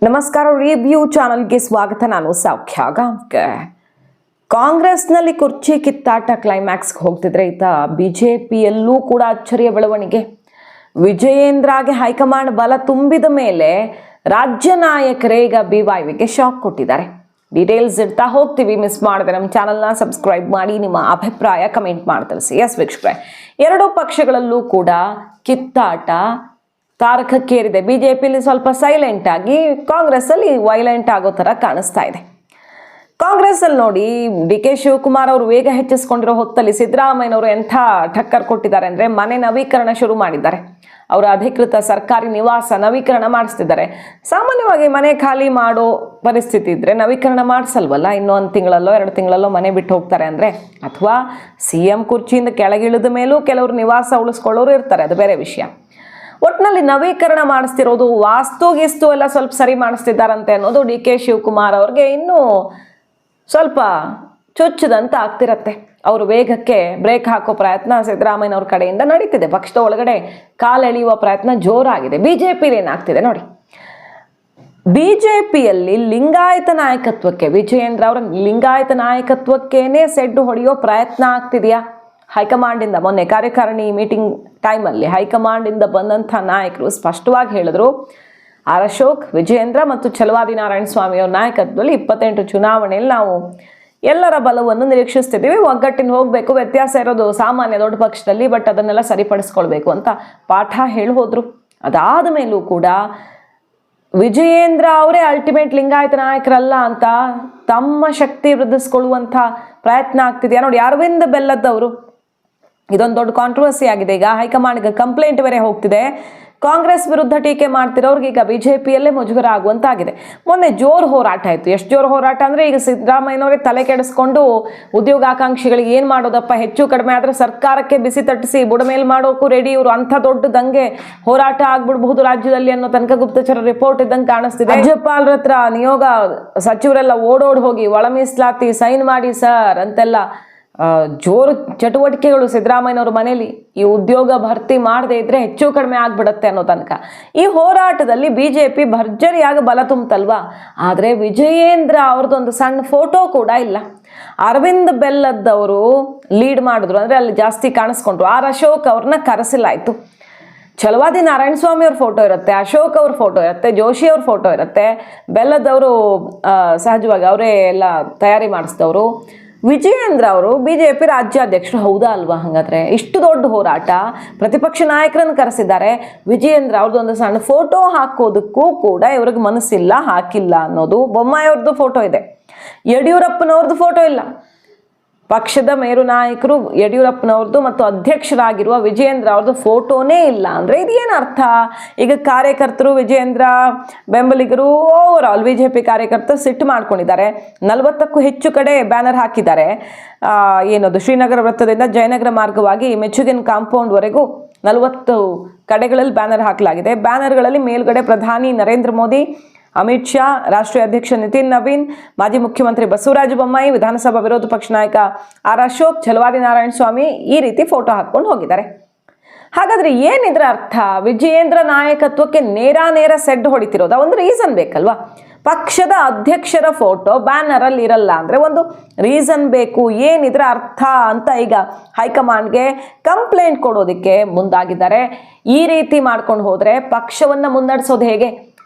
ನಮಸ್ಕಾರ, ರಿವ್ಯೂ ಚಾನಲ್ಗೆ ಸ್ವಾಗತ. ನಾನು ಸೌಖ್ಯ ಗಾಂವ್ಕರ್. ಕಾಂಗ್ರೆಸ್ನಲ್ಲಿ ಕುರ್ಚಿ ಕಿತ್ತಾಟ ಕ್ಲೈಮ್ಯಾಕ್ಸ್ಗೆ ಹೋಗ್ತಿದ್ರೆ ಈತ ಬಿಜೆಪಿಯಲ್ಲೂ ಕೂಡ ಅಚ್ಚರಿಯ ಬೆಳವಣಿಗೆ. ವಿಜಯೇಂದ್ರಗೆ ಹೈಕಮಾಂಡ್ ಬಲ ತುಂಬಿದ ಮೇಲೆ ರಾಜ್ಯ ನಾಯಕರೇ ಈಗ BYVಗೆ ಶಾಕ್ ಕೊಟ್ಟಿದ್ದಾರೆ. ಡೀಟೇಲ್ಸ್ ಇಡ್ತಾ ಹೋಗ್ತೀವಿ. ಮಿಸ್ ಮಾಡಿದ್ರೆ ನಮ್ಮ ಚಾನಲ್ನ ಸಬ್ಸ್ಕ್ರೈಬ್ ಮಾಡಿ, ನಿಮ್ಮ ಅಭಿಪ್ರಾಯ ಕಮೆಂಟ್ ಮಾಡಿ ತಿಳಿಸಿ. ಎಸ್ ವೀಕ್ಷಕರೇ, ಎರಡೂ ಪಕ್ಷಗಳಲ್ಲೂ ಕೂಡ ಕಿತ್ತಾಟ ತಾರಕಕ್ಕೇರಿದೆ. ಬಿಜೆಪಿಯಲ್ಲಿ ಸ್ವಲ್ಪ ಸೈಲೆಂಟ್ ಆಗಿ, ಕಾಂಗ್ರೆಸ್ ಅಲ್ಲಿ ವೈಲೆಂಟ್ ಆಗೋ ತರ ಕಾಣಿಸ್ತಾ ಇದೆ. ಕಾಂಗ್ರೆಸ್ ಅಲ್ಲಿ ನೋಡಿ, DK ಶಿವಕುಮಾರ್ ಅವರು ವೇಗ ಹೆಚ್ಚಿಸ್ಕೊಂಡಿರೋ ಹೊತ್ತಲ್ಲಿ ಸಿದ್ದರಾಮಯ್ಯನವರು ಎಂಥ ಠಕ್ಕರ್ ಕೊಟ್ಟಿದ್ದಾರೆ ಅಂದ್ರೆ, ಮನೆ ನವೀಕರಣ ಶುರು ಮಾಡಿದ್ದಾರೆ. ಅವರ ಅಧಿಕೃತ ಸರ್ಕಾರಿ ನಿವಾಸ ನವೀಕರಣ ಮಾಡಿಸ್ತಿದ್ದಾರೆ. ಸಾಮಾನ್ಯವಾಗಿ ಮನೆ ಖಾಲಿ ಮಾಡೋ ಪರಿಸ್ಥಿತಿ ಇದ್ರೆ ನವೀಕರಣ ಮಾಡಿಸಲ್ವಲ್ಲ, ಇನ್ನೊಂದು ತಿಂಗಳಲ್ಲೋ 2 ತಿಂಗಳಲ್ಲೋ ಮನೆ ಬಿಟ್ಟು ಹೋಗ್ತಾರೆ ಅಂದ್ರೆ, ಅಥವಾ CM ಕುರ್ಚಿಯಿಂದ ಕೆಳಗಿಳಿದ ಮೇಲೂ ಕೆಲವರು ನಿವಾಸ ಉಳಿಸ್ಕೊಳ್ಳೋರು ಇರ್ತಾರೆ, ಅದು ಬೇರೆ ವಿಷಯ. ಒಟ್ಟಿನಲ್ಲಿ ನವೀಕರಣ ಮಾಡಿಸ್ತಿರೋದು, ವಾಸ್ತು ಗೀಸ್ತು ಎಲ್ಲ ಸ್ವಲ್ಪ ಸರಿ ಮಾಡಿಸ್ತಿದ್ದಾರಂತೆ ಅನ್ನೋದು DK ಶಿವಕುಮಾರ್ ಅವ್ರಿಗೆ ಇನ್ನೂ ಸ್ವಲ್ಪ ಚುಚ್ಚದಂತ ಆಗ್ತಿರತ್ತೆ. ಅವರು ವೇಗಕ್ಕೆ ಬ್ರೇಕ್ ಹಾಕೋ ಪ್ರಯತ್ನ ಸಿದ್ದರಾಮಯ್ಯನವ್ರ ಕಡೆಯಿಂದ ನಡೀತಿದೆ. ಪಕ್ಷದ ಒಳಗಡೆ ಕಾಲೆಳೆಯುವ ಪ್ರಯತ್ನ ಜೋರಾಗಿದೆ. ಬಿಜೆಪಿಲಿ ಏನಾಗ್ತಿದೆ ನೋಡಿ, ಬಿಜೆಪಿಯಲ್ಲಿ ಲಿಂಗಾಯತ ನಾಯಕತ್ವಕ್ಕೆ, ವಿಜಯೇಂದ್ರ ಅವರ ಲಿಂಗಾಯತ ನಾಯಕತ್ವಕ್ಕೇನೆ ಸೆಡ್ಡು ಹೊಡೆಯೋ ಪ್ರಯತ್ನ ಆಗ್ತಿದೆಯಾ? ಹೈಕಮಾಂಡಿಂದ ಮೊನ್ನೆ ಕಾರ್ಯಕಾರಿಣಿ ಮೀಟಿಂಗ್ ಟೈಮಲ್ಲಿ ಹೈಕಮಾಂಡಿಂದ ಬಂದಂಥ ನಾಯಕರು ಸ್ಪಷ್ಟವಾಗಿ ಹೇಳಿದ್ರು, ಆರ್ ಅಶೋಕ್, ವಿಜಯೇಂದ್ರ ಮತ್ತು ಛಲವಾದಿ ನಾರಾಯಣ ಸ್ವಾಮಿ ಅವರ ನಾಯಕತ್ವದಲ್ಲಿ 28 ಚುನಾವಣೆಯಲ್ಲಿ ನಾವು ಎಲ್ಲರ ಬಲವನ್ನು ನಿರೀಕ್ಷಿಸ್ತಿದ್ದೀವಿ. ಒಗ್ಗಟ್ಟಿನ ಹೋಗಬೇಕು, ವ್ಯತ್ಯಾಸ ಇರೋದು ಸಾಮಾನ್ಯ ದೊಡ್ಡ ಪಕ್ಷದಲ್ಲಿ, ಬಟ್ ಅದನ್ನೆಲ್ಲ ಸರಿಪಡಿಸ್ಕೊಳ್ಬೇಕು ಅಂತ ಪಾಠ ಹೇಳಿ ಹೋದ್ರು. ಅದಾದ ಮೇಲೂ ಕೂಡ ವಿಜಯೇಂದ್ರ ಅವರೇ ಅಲ್ಟಿಮೇಟ್ ಲಿಂಗಾಯತ ನಾಯಕರಲ್ಲ ಅಂತ ತಮ್ಮ ಶಕ್ತಿ ವೃದ್ಧಿಸ್ಕೊಳ್ಳುವಂಥ ಪ್ರಯತ್ನ ಆಗ್ತಿದೆಯಾ ನೋಡಿ. ಅರವಿಂದ್ ಬೆಲ್ಲದವರು, ಇದೊಂದು ದೊಡ್ಡ ಕಾಂಟ್ರವರ್ಸಿ ಆಗಿದೆ. ಈಗ ಹೈಕಮಾಂಡ್ಗೆ ಕಂಪ್ಲೇಂಟ್ ಬೇರೆ ಹೋಗ್ತಿದೆ. ಕಾಂಗ್ರೆಸ್ ವಿರುದ್ಧ ಟೀಕೆ ಮಾಡ್ತಿರೋರ್ಗೆ ಈಗ ಬಿಜೆಪಿಯಲ್ಲೇ ಮುಜುಗರ ಆಗುವಂತಾಗಿದೆ. ಮೊನ್ನೆ ಜೋರು ಹೋರಾಟ ಆಯಿತು. ಎಷ್ಟು ಜೋರು ಹೋರಾಟ ಅಂದರೆ, ಈಗ ಸಿದ್ದರಾಮಯ್ಯನವರೇ ತಲೆ ಕೆಡಿಸ್ಕೊಂಡು ಉದ್ಯೋಗಾಕಾಂಕ್ಷಿಗಳಿಗೆ ಏನು ಮಾಡೋದಪ್ಪ, ಹೆಚ್ಚು ಕಡಿಮೆ ಆದರೆ ಸರ್ಕಾರಕ್ಕೆ ಬಿಸಿ ತಟ್ಟಿಸಿ ಬುಡಮೇಲ್ ಮಾಡೋಕ್ಕೂ ರೆಡಿ ಇವರು, ಅಂಥ ದೊಡ್ಡ ದಂಗೆ ಹೋರಾಟ ಆಗ್ಬಿಡ್ಬಹುದು ರಾಜ್ಯದಲ್ಲಿ ಅನ್ನೋ ತನಕ ಗುಪ್ತಚರ ರಿಪೋರ್ಟ್ ಇದ್ದಂಗೆ ಕಾಣಿಸ್ತಿದೆ. ರಾಜ್ಯಪಾಲರ ಹತ್ರ ನಿಯೋಗ ಸಚಿವರೆಲ್ಲ ಓಡೋಡ್ ಹೋಗಿ ಒಳ ಮೀಸಲಾತಿ ಸೈನ್ ಮಾಡಿ ಸರ್ ಅಂತೆಲ್ಲ ಜೋರು ಚಟುವಟಿಕೆಗಳು ಸಿದ್ದರಾಮಯ್ಯನವ್ರ ಮನೇಲಿ. ಈ ಉದ್ಯೋಗ ಭರ್ತಿ ಮಾಡದೇ ಇದ್ರೆ ಹೆಚ್ಚು ಕಡಿಮೆ ಆಗ್ಬಿಡತ್ತೆ ಅನ್ನೋ ತನಕ ಈ ಹೋರಾಟದಲ್ಲಿ ಬಿಜೆಪಿ ಭರ್ಜರಿಯಾಗಿ ಬಲ ತುಂಬತಲ್ವಾ. ಆದರೆ ವಿಜಯೇಂದ್ರ ಅವ್ರದ್ದೊಂದು ಸಣ್ಣ ಫೋಟೋ ಕೂಡ ಇಲ್ಲ. ಅರವಿಂದ್ ಬೆಲ್ಲದವರು ಲೀಡ್ ಮಾಡಿದ್ರು, ಅಂದರೆ ಅಲ್ಲಿ ಜಾಸ್ತಿ ಕಾಣಿಸ್ಕೊಂಡ್ರು. ಆರ್ ಅಶೋಕ್ ಅವ್ರನ್ನ ಕರೆಸಲಾಯಿತು. ಛಲವಾದಿ ನಾರಾಯಣ ಸ್ವಾಮಿ ಅವ್ರ ಫೋಟೋ ಇರುತ್ತೆ, ಅಶೋಕ್ ಅವ್ರ ಫೋಟೋ ಇರುತ್ತೆ, ಜೋಶಿ ಅವ್ರ ಫೋಟೋ ಇರುತ್ತೆ. ಬೆಲ್ಲದವರು ಸಹಜವಾಗಿ ಅವರೇ ಎಲ್ಲ ತಯಾರಿ ಮಾಡಿಸಿದವರು. ವಿಜಯೇಂದ್ರ ಅವರು ಬಿಜೆಪಿ ರಾಜ್ಯಾಧ್ಯಕ್ಷರು, ಹೌದಾ ಅಲ್ವಾ? ಹಾಗಾದ್ರೆ ಇಷ್ಟು ದೊಡ್ಡ ಹೋರಾಟ, ಪ್ರತಿಪಕ್ಷ ನಾಯಕರನ್ನು ಕರೆಸಿದ್ದಾರೆ. ವಿಜಯೇಂದ್ರ ಅವ್ರದ್ದೊಂದು ಸಣ್ಣ ಫೋಟೋ ಹಾಕೋದಕ್ಕೂ ಕೂಡ ಇವ್ರಿಗೆ ಮನಸ್ಸಿಲ್ಲ, ಹಾಕಿಲ್ಲ ಅನ್ನೋದು. ಬೊಮ್ಮಾಯಿ ಅವ್ರದ್ದು ಫೋಟೋ ಇದೆ, ಯಡಿಯೂರಪ್ಪನವ್ರದ್ದು ಫೋಟೋ ಇಲ್ಲ. ಪಕ್ಷದ ಮೇರು ನಾಯಕರು ಯಡಿಯೂರಪ್ಪನವ್ರದ್ದು ಮತ್ತು ಅಧ್ಯಕ್ಷರಾಗಿರುವ ವಿಜಯೇಂದ್ರ ಅವ್ರದ್ದು ಫೋಟೋನೇ ಇಲ್ಲ ಅಂದರೆ ಇದೇನು ಅರ್ಥ? ಈಗ ಕಾರ್ಯಕರ್ತರು, ವಿಜಯೇಂದ್ರ ಬೆಂಬಲಿಗರು, ಓವರ್ ಆಲ್ ಬಿಜೆಪಿ ಕಾರ್ಯಕರ್ತರು ಸಿಟ್ಟು ಮಾಡ್ಕೊಂಡಿದ್ದಾರೆ. 40ಕ್ಕೂ ಹೆಚ್ಚು ಕಡೆ ಬ್ಯಾನರ್ ಹಾಕಿದ್ದಾರೆ. ಏನದು, ಶ್ರೀನಗರ ವೃತ್ತದಿಂದ ಜಯನಗರ ಮಾರ್ಗವಾಗಿ ಮೆಚುಗಿನ್ ಕಾಂಪೌಂಡ್ವರೆಗೂ 40 ಕಡೆಗಳಲ್ಲಿ ಬ್ಯಾನರ್ ಹಾಕಲಾಗಿದೆ. ಬ್ಯಾನರ್ಗಳಲ್ಲಿ ಮೇಲ್ಗಡೆ ಪ್ರಧಾನಿ ನರೇಂದ್ರ ಮೋದಿ, ಅಮಿತ್ ಶಾ, ರಾಷ್ಟ್ರೀಯ ಅಧ್ಯಕ್ಷ ನಿತಿನ್ ನವೀನ್, ಮಾಜಿ ಮುಖ್ಯಮಂತ್ರಿ ಬಸವರಾಜ ಬೊಮ್ಮಾಯಿ, ವಿಧಾನಸಭಾ ವಿರೋಧ ಪಕ್ಷ ನಾಯಕ ಆರ್ ಅಶೋಕ್, ಛಲವಾದಿ ನಾರಾಯಣ ಸ್ವಾಮಿ ಈ ರೀತಿ ಫೋಟೋ ಹಾಕೊಂಡು ಹೋಗಿದ್ದಾರೆ. ಹಾಗಾದ್ರೆ ಏನಿದ್ರ ಅರ್ಥ? ವಿಜಯೇಂದ್ರ ನಾಯಕತ್ವಕ್ಕೆ ನೇರ ಸೆಡ್ ಹೊಡಿತಿರೋದ? ಒಂದು ರೀಸನ್ ಬೇಕಲ್ವಾ? ಪಕ್ಷದ ಅಧ್ಯಕ್ಷರ ಫೋಟೋ ಬ್ಯಾನರ್ ಅಲ್ಲಿ ಇರಲ್ಲ ಅಂದ್ರೆ ಒಂದು ರೀಸನ್ ಬೇಕು. ಏನಿದ್ರ ಅರ್ಥ ಅಂತ ಈಗ ಹೈಕಮಾಂಡ್ಗೆ ಕಂಪ್ಲೇಂಟ್ ಕೊಡೋದಕ್ಕೆ ಮುಂದಾಗಿದ್ದಾರೆ. ಈ ರೀತಿ ಮಾಡ್ಕೊಂಡು ಹೋದ್ರೆ ಪಕ್ಷವನ್ನ ಮುನ್ನಡೆಸೋದು ಹೇಗೆ?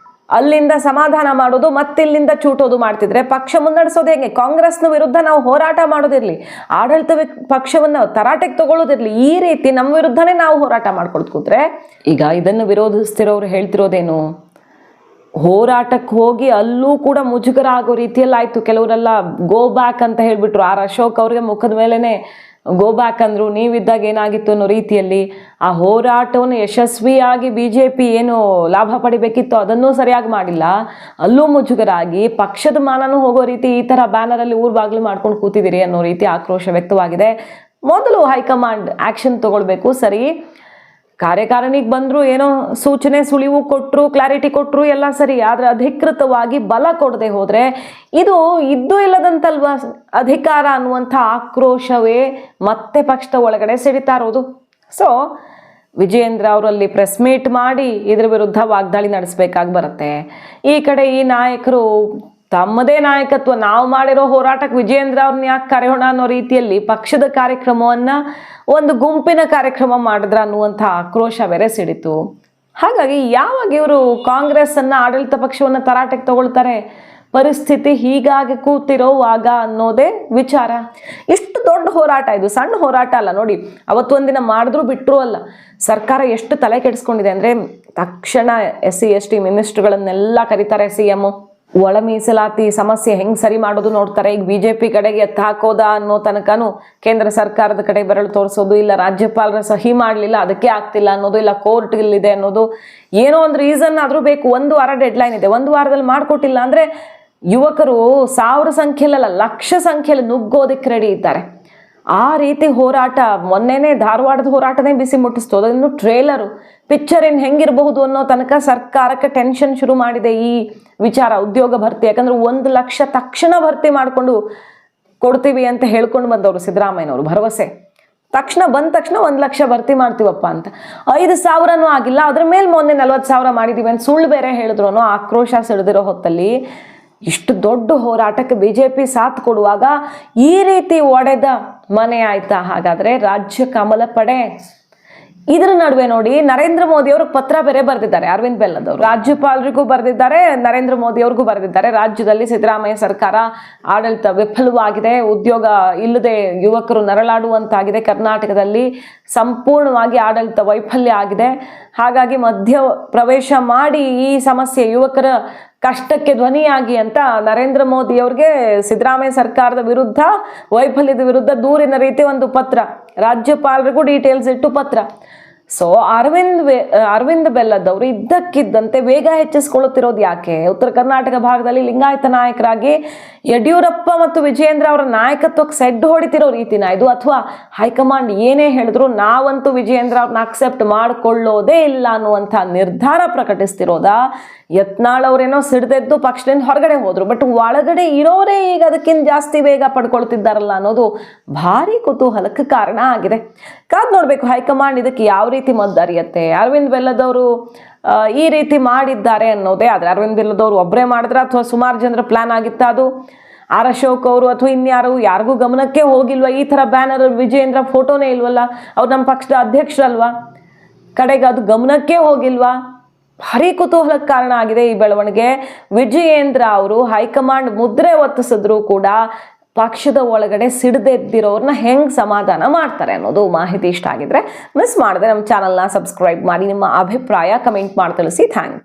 ಅಲ್ಲಿಂದ ಸಮಾಧಾನ ಮಾಡೋದು ಮತ್ತಿಲ್ಲಿಂದ ಚೂಟೋದು ಮಾಡ್ತಿದ್ರೆ ಪಕ್ಷ ಮುನ್ನಡೆಸೋದು ಹೇಗೆ? ಕಾಂಗ್ರೆಸ್ನ ವಿರುದ್ಧ ನಾವು ಹೋರಾಟ ಮಾಡೋದಿರ್ಲಿ, ಆಡಳಿತ ಪಕ್ಷವನ್ನು ತರಾಟೆಗೆ ತಗೊಳ್ಳೋದಿರ್ಲಿ, ಈ ರೀತಿ ನಮ್ಮ ವಿರುದ್ಧನೇ ನಾವು ಹೋರಾಟ ಮಾಡ್ಕೊಳ್ತ ಕೂತ್ರೆ, ಈಗ ಇದನ್ನು ವಿರೋಧಿಸ್ತಿರೋರು ಹೇಳ್ತಿರೋದೇನು? ಹೋರಾಟಕ್ಕೆ ಹೋಗಿ ಅಲ್ಲೂ ಕೂಡ ಮುಜುಗರ ಆಗೋ ರೀತಿಯಲ್ಲಿ ಆಯ್ತು. ಕೆಲವರೆಲ್ಲ ಗೋ ಬ್ಯಾಕ್ ಅಂತ ಹೇಳ್ಬಿಟ್ರು. ಆರ್ ಅಶೋಕ್ ಅವ್ರಿಗೆ ಮುಖದ ಮೇಲೆನೆ ಗೋ ಬ್ಯಾಕ್ ಅಂದರು. ನೀವಿದ್ದಾಗ ಏನಾಗಿತ್ತು ಅನ್ನೋ ರೀತಿಯಲ್ಲಿ ಆ ಹೋರಾಟವನ್ನು ಯಶಸ್ವಿಯಾಗಿ ಬಿಜೆಪಿ ಏನು ಲಾಭ ಪಡಿಬೇಕಿತ್ತು ಅದನ್ನೂ ಸರಿಯಾಗಿ ಮಾಡಿಲ್ಲ. ಅಲ್ಲೂ ಮುಜುಗರ ಆಗಿ ಪಕ್ಷದ ಮಾನನೂ ಹೋಗೋ ರೀತಿ ಈ ಥರ ಬ್ಯಾನರಲ್ಲಿ ಊರು ಬಾಗಿಲು ಮಾಡ್ಕೊಂಡು ಕೂತಿದ್ದೀರಿ ಅನ್ನೋ ರೀತಿ ಆಕ್ರೋಶ ವ್ಯಕ್ತವಾಗಿದೆ. ಮೊದಲು ಹೈಕಮಾಂಡ್ ಆ್ಯಕ್ಷನ್ ತಗೊಳ್ಬೇಕು. ಸರಿ, ಕಾರ್ಯಕಾರಿಣಿಗೆ ಬಂದರು, ಏನೋ ಸೂಚನೆ ಸುಳಿವು ಕೊಟ್ಟರು, ಕ್ಲಾರಿಟಿ ಕೊಟ್ಟರು, ಎಲ್ಲ ಸರಿ. ಆದರೆ ಅಧಿಕೃತವಾಗಿ ಬಲ ಕೊಡದೆ ಹೋದರೆ ಇದು ಇದ್ದು ಇಲ್ಲದಂತಲ್ವ ಅಧಿಕಾರ ಅನ್ನುವಂಥ ಆಕ್ರೋಶವೇ ಮತ್ತೆ ಪಕ್ಷದ ಒಳಗಡೆ ಸಿಡಿತಾ ಇರೋದು. ಸೊ ವಿಜಯೇಂದ್ರ ಅವರಲ್ಲಿ ಪ್ರೆಸ್ ಮೀಟ್ ಮಾಡಿ ಇದ್ರ ವಿರುದ್ಧ ವಾಗ್ದಾಳಿ ನಡೆಸಬೇಕಾಗಿ ಬರುತ್ತೆ. ಈ ಕಡೆ ಈ ನಾಯಕರು ತಮ್ಮದೇ ನಾಯಕತ್ವ, ನಾವು ಮಾಡಿರೋ ಹೋರಾಟಕ್ಕೆ ವಿಜಯೇಂದ್ರ ಅವ್ರನ್ನ ಯಾಕೆ ಕರೆಯೋಣ ಅನ್ನೋ ರೀತಿಯಲ್ಲಿ ಪಕ್ಷದ ಕಾರ್ಯಕ್ರಮವನ್ನು ಒಂದು ಗುಂಪಿನ ಕಾರ್ಯಕ್ರಮ ಮಾಡಿದ್ರ ಅನ್ನುವಂಥ ಆಕ್ರೋಶ ಬೇರೆ ಸಿಡಿತು. ಹಾಗಾಗಿ ಯಾವಾಗ ಇವರು ಕಾಂಗ್ರೆಸ್ಸನ್ನು, ಆಡಳಿತ ಪಕ್ಷವನ್ನು ತರಾಟೆಗೆ ತಗೊಳ್ತಾರೆ, ಪರಿಸ್ಥಿತಿ ಹೀಗಾಗಿ ಕೂತಿರೋವಾಗ ಅನ್ನೋದೇ ವಿಚಾರ. ಇಷ್ಟು ದೊಡ್ಡ ಹೋರಾಟ, ಇದು ಸಣ್ಣ ಹೋರಾಟ ಅಲ್ಲ ನೋಡಿ. ಅವತ್ತೊಂದಿನ ಮಾಡಿದ್ರು ಬಿಟ್ಟರು ಅಲ್ಲ. ಸರ್ಕಾರ ಎಷ್ಟು ತಲೆ ಕೆಡಿಸ್ಕೊಂಡಿದೆ ಅಂದರೆ, ತಕ್ಷಣ SC ST ಮಿನಿಸ್ಟ್ರುಗಳನ್ನೆಲ್ಲ ಕರೀತಾರೆ CM. ಒಳ ಮೀಸಲಾತಿ ಸಮಸ್ಯೆ ಹೆಂಗೆ ಸರಿ ಮಾಡೋದು ನೋಡ್ತಾರೆ. ಈಗ BJP ಕಡೆಗೆ ಎತ್ತ ಹಾಕೋದಾ ಅನ್ನೋ ತನಕನೂ ಕೇಂದ್ರ ಸರ್ಕಾರದ ಕಡೆ ಬೆರಳು ತೋರಿಸೋದು, ಇಲ್ಲ ರಾಜ್ಯಪಾಲರ ಸಹಿ ಮಾಡಲಿಲ್ಲ ಅದಕ್ಕೆ ಆಗ್ತಿಲ್ಲ ಅನ್ನೋದು, ಇಲ್ಲ ಕೋರ್ಟ್ ಇಲ್ಲಿದೆ ಅನ್ನೋದು, ಏನೋ ಒಂದು ರೀಸನ್ ಆದರೂ ಬೇಕು. 1 ವಾರ ಡೆಡ್ಲೈನ್ ಇದೆ, 1 ವಾರದಲ್ಲಿ ಮಾಡಿಕೊಟ್ಟಿಲ್ಲ ಅಂದರೆ ಯುವಕರು 1000 ಸಂಖ್ಯೆಯಲ್ಲ, ಲಕ್ಷ ಸಂಖ್ಯೆಯಲ್ಲಿ ನುಗ್ಗೋದಕ್ಕೆ ರೆಡಿ ಇದ್ದಾರೆ. ಆ ರೀತಿ ಹೋರಾಟ. ಮೊನ್ನೆನೇ ಧಾರವಾಡದ ಹೋರಾಟನೇ ಬಿಸಿ ಮುಟ್ಟಿಸ್ತೋದು. ಇನ್ನು ಟ್ರೇಲರು, ಪಿಕ್ಚರ್ ಏನು ಹೆಂಗಿರಬಹುದು ಅನ್ನೋ ತನಕ ಸರ್ಕಾರಕ್ಕೆ ಟೆನ್ಷನ್ ಶುರು ಮಾಡಿದೆ ಈ ವಿಚಾರ, ಉದ್ಯೋಗ ಭರ್ತಿ. ಯಾಕಂದ್ರೆ 1 ಲಕ್ಷ ತಕ್ಷಣ ಭರ್ತಿ ಮಾಡಿಕೊಂಡು ಕೊಡ್ತೀವಿ ಅಂತ ಹೇಳ್ಕೊಂಡು ಬಂದವರು ಸಿದ್ದರಾಮಯ್ಯನವರು, ಭರವಸೆ. ಬಂದ ತಕ್ಷಣ 1 ಲಕ್ಷ ಭರ್ತಿ ಮಾಡ್ತೀವಪ್ಪ ಅಂತ. 5,000ನೂ ಆಗಿಲ್ಲ, ಅದ್ರ ಮೇಲೆ ಮೊನ್ನೆ 40,000 ಮಾಡಿದ್ದೀವಿ ಅಂತ ಸುಳ್ಳು ಬೇರೆ ಹೇಳಿದ್ರು ಅನ್ನೋ ಆಕ್ರೋಶ ಸಿಡಿದಿರೋ ಹೊತ್ತಲ್ಲಿ ಇಷ್ಟು ದೊಡ್ಡ ಹೋರಾಟಕ್ಕೆ BJP ಸಾಥ್ ಕೊಡುವಾಗ ಈ ರೀತಿ ಒಡೆದ ಮನೆ ಆಯ್ತಾ? ಹಾಗಾದ್ರೆ ರಾಜ್ಯ ಕಮಲ ಪಡೆ. ಇದ್ರ ನಡುವೆ ನೋಡಿ, ನರೇಂದ್ರ ಮೋದಿ ಅವರು ಪತ್ರ ಬೇರೆ ಬರೆದಿದ್ದಾರೆ. ಅರವಿಂದ್ ಬೆಲ್ಲದವರು ರಾಜ್ಯಪಾಲರಿಗೂ ಬರೆದಿದ್ದಾರೆ, ನರೇಂದ್ರ ಮೋದಿ ಅವ್ರಿಗೂ ಬರೆದಿದ್ದಾರೆ. ರಾಜ್ಯದಲ್ಲಿ ಸಿದ್ದರಾಮಯ್ಯ ಸರ್ಕಾರ ಆಡಳಿತ ವಿಫಲವಾಗಿದೆ, ಉದ್ಯೋಗ ಇಲ್ಲದೆ ಯುವಕರು ನರಳಾಡುವಂತಾಗಿದೆ, ಕರ್ನಾಟಕದಲ್ಲಿ ಸಂಪೂರ್ಣವಾಗಿ ಆಡಳಿತ ವೈಫಲ್ಯ ಆಗಿದೆ. ಹಾಗಾಗಿ ಮಧ್ಯ ಪ್ರವೇಶ ಮಾಡಿ ಈ ಸಮಸ್ಯೆ, ಯುವಕರ ಕಷ್ಟಕ್ಕೆ ಧ್ವನಿಯಾಗಿ ಅಂತ ನರೇಂದ್ರ ಮೋದಿ ಅವ್ರಿಗೆ ಸಿದ್ದರಾಮಯ್ಯ ಸರ್ಕಾರದ ವಿರುದ್ಧ, ವೈಫಲ್ಯದ ವಿರುದ್ಧ ದೂರಿನ ರೀತಿ ಒಂದು ಪತ್ರ, ರಾಜ್ಯಪಾಲರಿಗೂ ಡೀಟೇಲ್ಸ್ ಇಟ್ಟು ಪತ್ರ. ಸೊ ಅರವಿಂದ್ ಬೆಲ್ಲದವರು ಇದ್ದಕ್ಕಿದ್ದಂತೆ ವೇಗ ಹೆಚ್ಚಿಸ್ಕೊಳ್ಳುತ್ತಿರೋದು ಯಾಕೆ? ಉತ್ತರ ಕರ್ನಾಟಕ ಭಾಗದಲ್ಲಿ ಲಿಂಗಾಯತ ನಾಯಕರಾಗಿ ಯಡಿಯೂರಪ್ಪ ಮತ್ತು ವಿಜಯೇಂದ್ರ ಅವರ ನಾಯಕತ್ವಕ್ಕೆ ಸೆಡ್ಡು ಹೊಡಿತಿರೋ ರೀತಿನ ಇದು? ಅಥವಾ ಹೈಕಮಾಂಡ್ ಏನೇ ಹೇಳಿದ್ರು ನಾವಂತೂ ವಿಜಯೇಂದ್ರ ಅವ್ರನ್ನ ಅಕ್ಸೆಪ್ಟ್ ಮಾಡಿಕೊಳ್ಳೋದೇ ಇಲ್ಲ ಅನ್ನುವಂಥ ನಿರ್ಧಾರ ಪ್ರಕಟಿಸ್ತಿರೋದಾ? ಯತ್ನಾಳ್ ಅವರೇನೋ ಸಿಡ್ದೆದ್ದು ಪಕ್ಷದಿಂದ ಹೊರಗಡೆ ಹೋದ್ರು, ಬಟ್ ಒಳಗಡೆ ಇರೋರೇ ಈಗ ಅದಕ್ಕಿಂತ ಜಾಸ್ತಿ ವೇಗ ಪಡ್ಕೊಳ್ತಿದ್ದಾರಲ್ಲ ಅನ್ನೋದು ಭಾರಿ ಕುತೂಹಲಕ್ಕೆ ಕಾರಣ ಆಗಿದೆ. ಕಾದ್ ನೋಡ್ಬೇಕು ಹೈಕಮಾಂಡ್ ಇದಕ್ಕೆ ಯಾವ ರೀತಿ ಮದ್ದರಿಯತ್ತೆ. ಅರವಿಂದ್ ಬೆಲ್ಲದವರು ಈ ರೀತಿ ಮಾಡಿದ್ದಾರೆ ಅನ್ನೋದೇ. ಆದರೆ ಅರವಿಂದ್ ಬೆಲ್ಲದವರು ಒಬ್ಬರೇ ಮಾಡಿದ್ರ ಅಥವಾ ಸುಮಾರು ಜನರ ಪ್ಲಾನ್ ಆಗಿತ್ತಾ ಅದು? ಆರ್ ಅಶೋಕ್ ಅವರು ಅಥವಾ ಇನ್ಯಾರು, ಯಾರಿಗೂ ಗಮನಕ್ಕೆ ಹೋಗಿಲ್ವಾ? ಈ ಥರ ಬ್ಯಾನರ್ ವಿಜಯೇಂದ್ರ ಫೋಟೋನೇ ಇಲ್ವಲ್ಲ, ಅವ್ರು ನಮ್ಮ ಪಕ್ಷದ ಅಧ್ಯಕ್ಷರಲ್ವಾ? ಕಡೆಗೆ ಅದು ಗಮನಕ್ಕೆ ಹೋಗಿಲ್ವಾ? ಭಾರಿ ಕುತೂಹಲಕ್ಕೆ ಕಾರಣ ಆಗಿದೆ ಈ ಬೆಳವಣಿಗೆ. ವಿಜಯೇಂದ್ರ ಅವರು ಹೈಕಮಾಂಡ್ ಮುದ್ರೆ ಒತ್ತಿಸಿದ್ರು ಕೂಡ ಪಕ್ಷದ ಒಳಗಡೆ ಸಿಡಿದೆದ್ದಿರೋರ್ನ ಹೆಂಗೆ ಸಮಾಧಾನ ಮಾಡ್ತಾರೆ ಅನ್ನೋದು ಮಾಹಿತಿ ಇಷ್ಟ ಆಗಿದ್ರೆ ಮಿಸ್ ಮಾಡದೆ ನಮ್ಮ ಚಾನಲ್ನ ಸಬ್ಸ್ಕ್ರೈಬ್ ಮಾಡಿ. ನಿಮ್ಮ ಅಭಿಪ್ರಾಯ ಕಮೆಂಟ್ ಮಾಡಿ ತಿಳಿಸಿ. ಥ್ಯಾಂಕ್ಸ್.